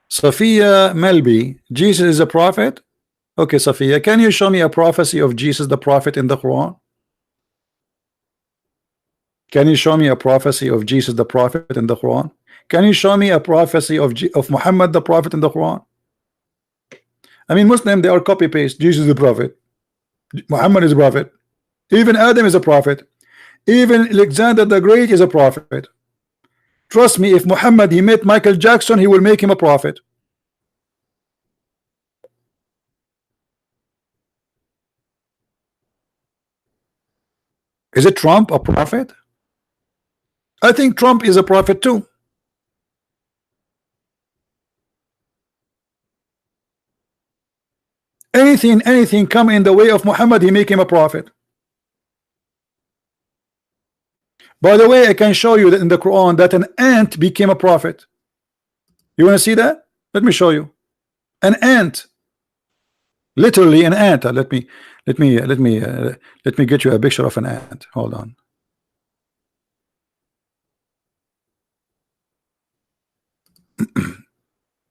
Sophia Melby, Jesus is a prophet? Okay, Sophia, can you show me a prophecy of Jesus the prophet in the Quran? Can you show me a prophecy of Jesus the prophet in the Quran? Can you show me a prophecy of Muhammad the prophet in the Quran? I mean, Muslim, they are copy paste. Jesus is a prophet, Muhammad is a prophet, even Adam is a prophet, even Alexander the Great is a prophet. Trust me, if Muhammad he met Michael Jackson, he will make him a prophet. Is it Trump a prophet? I think Trump is a prophet too. Anything come in the way of Muhammad, he make him a prophet. By the way, I can show you that in the Quran that an ant became a prophet. You want to see that? Let me show you. An ant, literally an ant. Let me get you a picture of an ant. Hold on.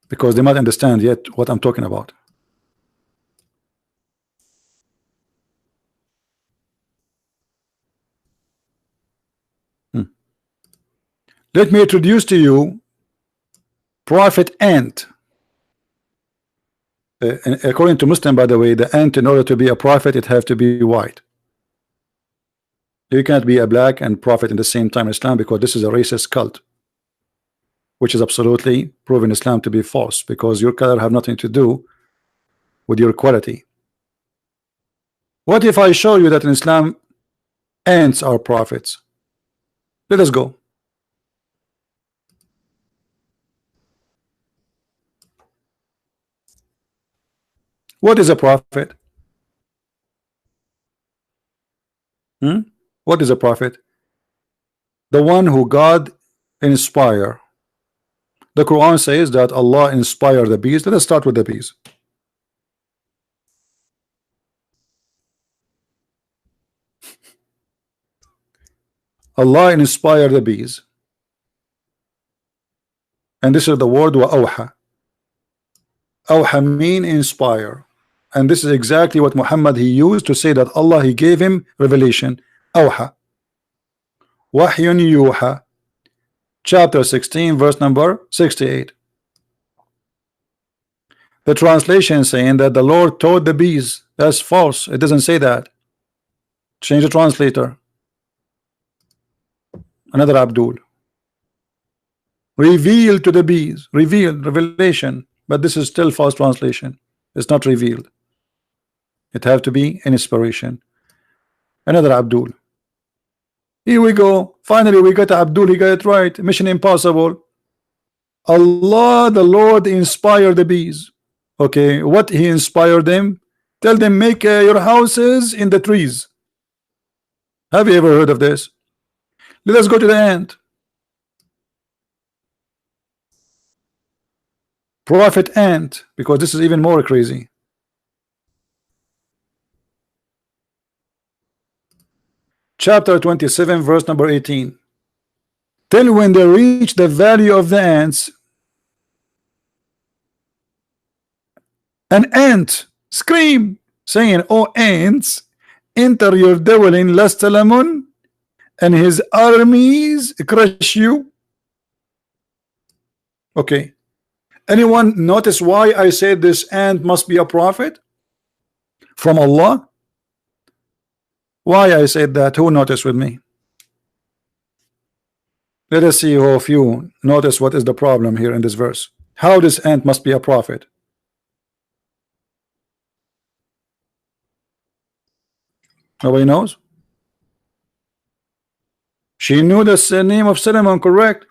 Because they might understand yet what I'm talking about. Let me introduce to you Prophet Ant. According to Muslim, by the way, the ant, in order to be a prophet, it has to be white. You can't be a black and prophet in the same time in Islam, because this is a racist cult, which is absolutely proven Islam to be false, because your color have nothing to do with your quality. What if I show you that in Islam ants are prophets? Let us go. What is a prophet? What is a prophet? The one who God inspire. The Quran says that Allah inspired the bees. Let us start with the bees. Allah inspired the bees. And this is the word wa'awha. Awha mean inspire. And this is exactly what Muhammad he used to say that Allah he gave him revelation. Awha. Wahyun yuha. Chapter 16 verse number 68. The translation saying that the Lord taught the bees. That's false. It doesn't say that. Change the translator. Another Abdul. Revealed to the bees. Revealed, revelation. But this is still false translation. It's not revealed. It have to be an inspiration. Another Abdul. Here we go. Finally we got Abdul. He got it right. Mission impossible. Allah the Lord inspired the bees. Okay, what he inspired them? Tell them make your houses in the trees. Have you ever heard of this? Let us go to the ant. Prophet Ant, because this is even more crazy. Chapter 27 verse number 18. Till when they reach the valley of the ants, an ant scream saying, "Oh ants, enter your dwelling lest Solomon and his armies crush you." Okay, anyone notice why I said this ant must be a prophet from Allah? Why I said that? Who noticed with me? Let us see who of you notice what is the problem here in this verse. How this ant must be a prophet? Nobody knows? She knew the name of Solomon, correct?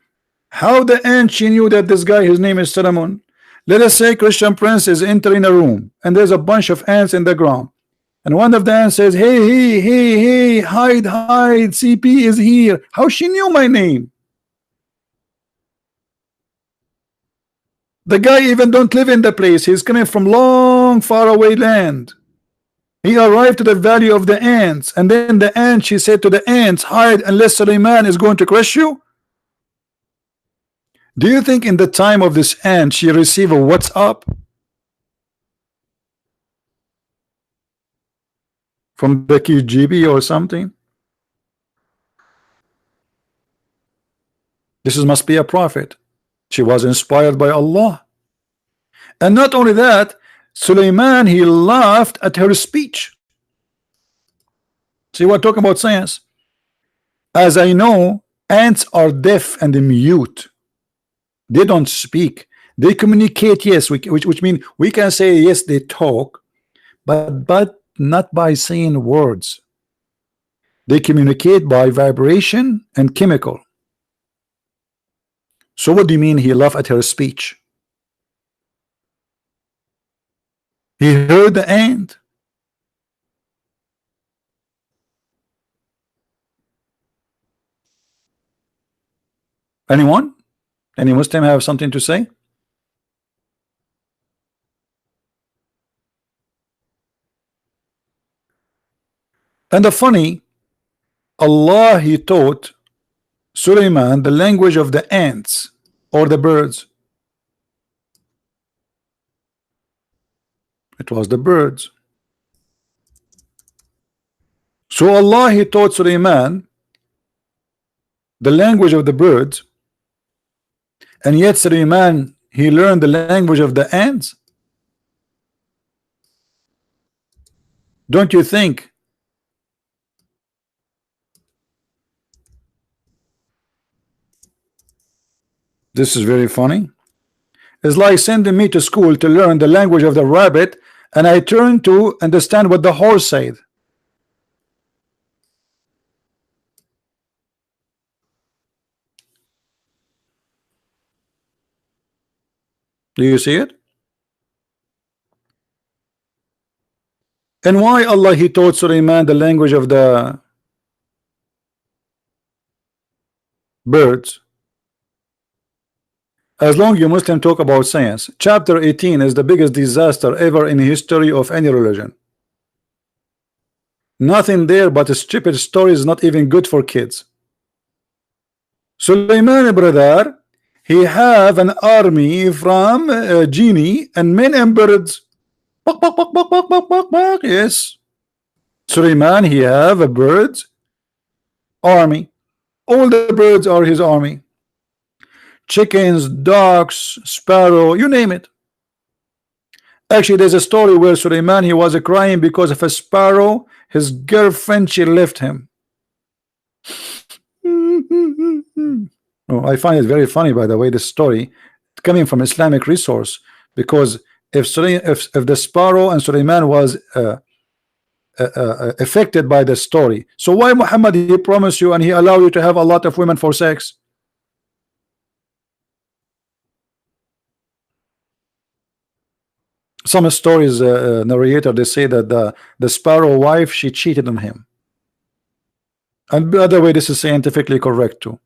How the ant she knew that this guy, his name is Solomon? Let us say Christian Prince is entering a room and there's a bunch of ants in the ground. And one of the ants says, hey, hide, CP is here. How she knew my name? The guy even don't live in the place. He's coming from long, far away land. He arrived to the valley of the ants. And then the ant, she said to the ants, hide unless Suleiman is going to crush you. Do you think in the time of this ant she received a WhatsApp from the KGB or something? This must be a prophet. She was inspired by Allah. And not only that, Suleiman, he laughed at her speech. See, we're talking about science. As I know, ants are deaf and mute. They don't speak. They communicate, yes, which means we can say yes, they talk, but not by saying words. They communicate by vibration and chemical. So what do you mean he laughed at her speech? He heard the ant. Anyone? Any Muslim have something to say? And the funny, Allah, he taught Suleiman the language of the ants or the birds. It was the birds. So Allah, he taught Suleiman the language of the birds, and yet Suleiman, he learned the language of the ants. Don't you think this is very funny? It's like sending me to school to learn the language of the rabbit, and I turn to understand what the horse said. Do you see it? And why Allah, he taught Suleiman the language of the birds? As long as you Muslim talk about science, chapter 18 is the biggest disaster ever in the history of any religion. Nothing there but a stupid stories, not even good for kids. Suleiman, brother, he have an army from genie and men and birds. Yes, Suleiman, he have a birds army. All the birds are his army. Chickens, ducks, sparrow, you name it. Actually, there's a story where Suleiman, he was crying because of a sparrow. His girlfriend, she left him. Oh, I find it very funny, by the way, this story coming from Islamic resource, because if the sparrow and Suleiman was affected by the story, so why Muhammad, he promised you and he allowed you to have a lot of women for sex? Some stories narrator, they say that the sparrow wife, she cheated on him. And by the way, this is scientifically correct too.